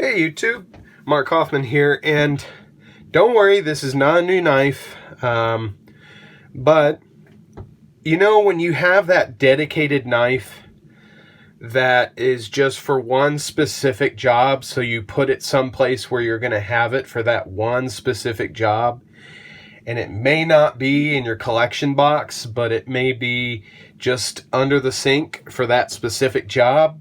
Hey YouTube, Mark Hoffman here, and don't worry, this is not a new knife, but you know when you have that dedicated knife that is just for one specific job, so you put it someplace where you're going to have it for that one specific job, and it may not be in your collection box, but it may be just under the sink for that specific job.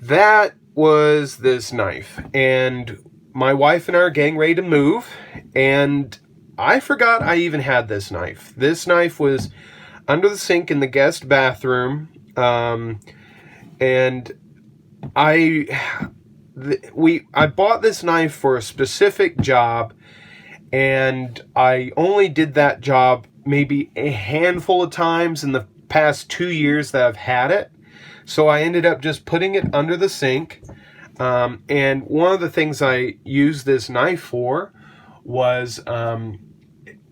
That was this knife, and my wife and I are getting ready to move, and I forgot I even had this knife. This knife was under the sink in the guest bathroom, and I bought this knife for a specific job, and I only did that job maybe a handful of times in the past 2 years that I've had it. So I ended up just putting it under the sink. And one of the things I used this knife for was,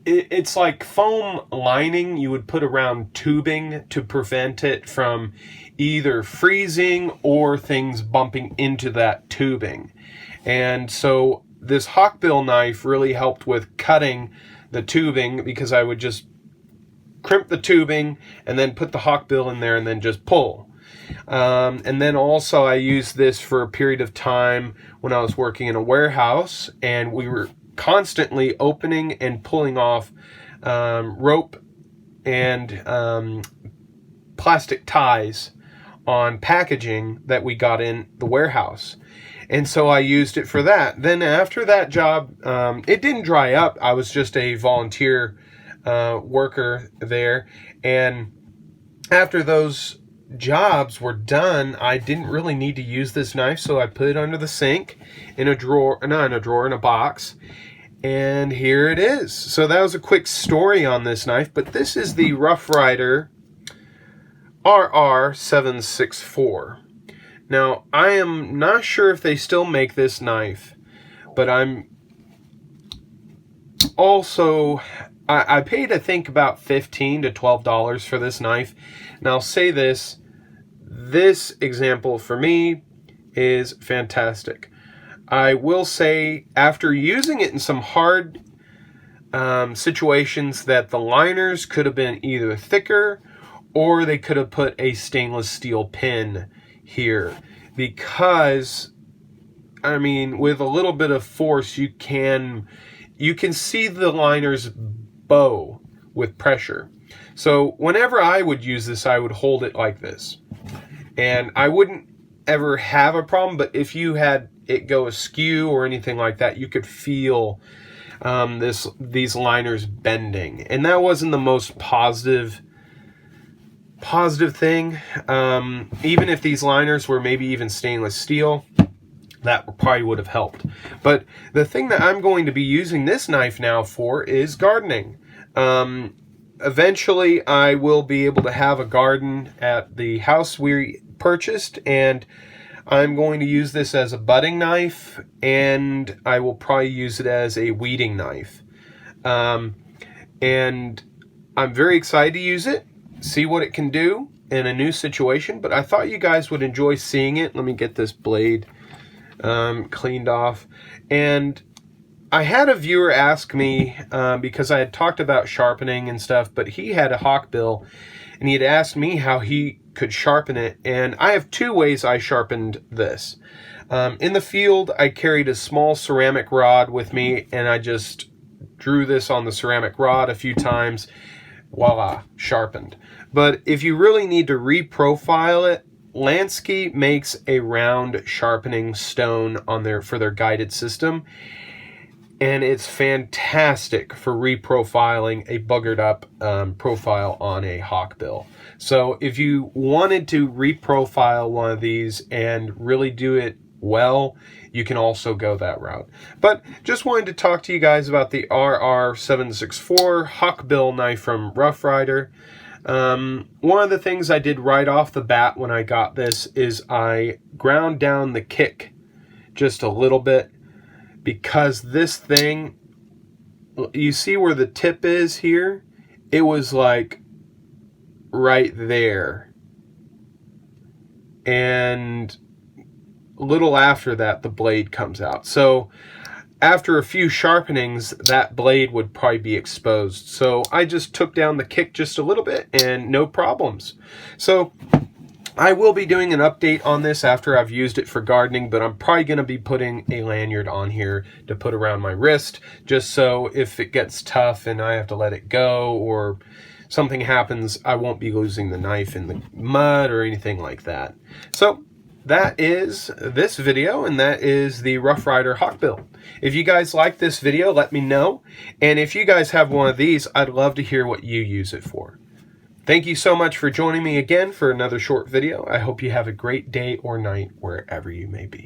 it's like foam lining you would put around tubing to prevent it from either freezing or things bumping into that tubing. And so this hawkbill knife really helped with cutting the tubing, because I would just crimp the tubing and then put the hawkbill in there and then just pull. And then also I used this for a period of time when I was working in a warehouse, and we were constantly opening and pulling off rope and plastic ties on packaging that we got in the warehouse. And so I used it for that. Then after that job, it didn't dry up. I was just a volunteer worker there. And after those jobs were done, I didn't really need to use this knife, so I put it under the sink in a drawer, not in a drawer, in a box, and here it is. So that was a quick story on this knife, but this is the Ryder RR764. Now, I am not sure if they still make this knife, but I'm also, I paid, I think, about $15 to $12 for this knife. And I'll say this example for me is fantastic. I will say, after using it in some hard situations, that the liners could have been either thicker or they could have put a stainless steel pin here, because, I mean, with a little bit of force, you can see the liners bow with pressure. So whenever I would use this, I would hold it like this, and I wouldn't ever have a problem. But if you had it go askew or anything like that, you could feel these liners bending, and that wasn't the most positive thing. Even if these liners were maybe even stainless steel, that probably would have helped. But the thing that I'm going to be using this knife now for is gardening. Eventually I will be able to have a garden at the house we purchased, and I'm going to use this as a budding knife, and I will probably use it as a weeding knife. And I'm very excited to use it, see what it can do in a new situation, but I thought you guys would enjoy seeing it. Let me get this blade cleaned off. And I had a viewer ask me, because I had talked about sharpening and stuff, but he had a hawkbill, and he had asked me how he could sharpen it. And I have two ways I sharpened this. In the field, I carried a small ceramic rod with me, and I just drew this on the ceramic rod a few times, voila, sharpened. But if you really need to reprofile it, Lansky makes a round sharpening stone on for their guided system, and it's fantastic for reprofiling a buggered up profile on a hawkbill. So if you wanted to reprofile one of these and really do it well, you can also go that route. But just wanted to talk to you guys about the RR764 hawkbill knife from Ryder. One of the things I did right off the bat when I got this is I ground down the kick just a little bit, because this thing, you see where the tip is here? It was like right there. And a little after that, the blade comes out. So after a few sharpenings, that blade would probably be exposed. So I just took down the kick just a little bit and no problems. So I will be doing an update on this after I've used it for gardening, but I'm probably going to be putting a lanyard on here to put around my wrist, just so if it gets tough and I have to let it go or something happens, I won't be losing the knife in the mud or anything like that. So that is this video, and that is the Rough Ryder Hawkbill. If you guys like this video, let me know. And if you guys have one of these, I'd love to hear what you use it for. Thank you so much for joining me again for another short video. I hope you have a great day or night wherever you may be.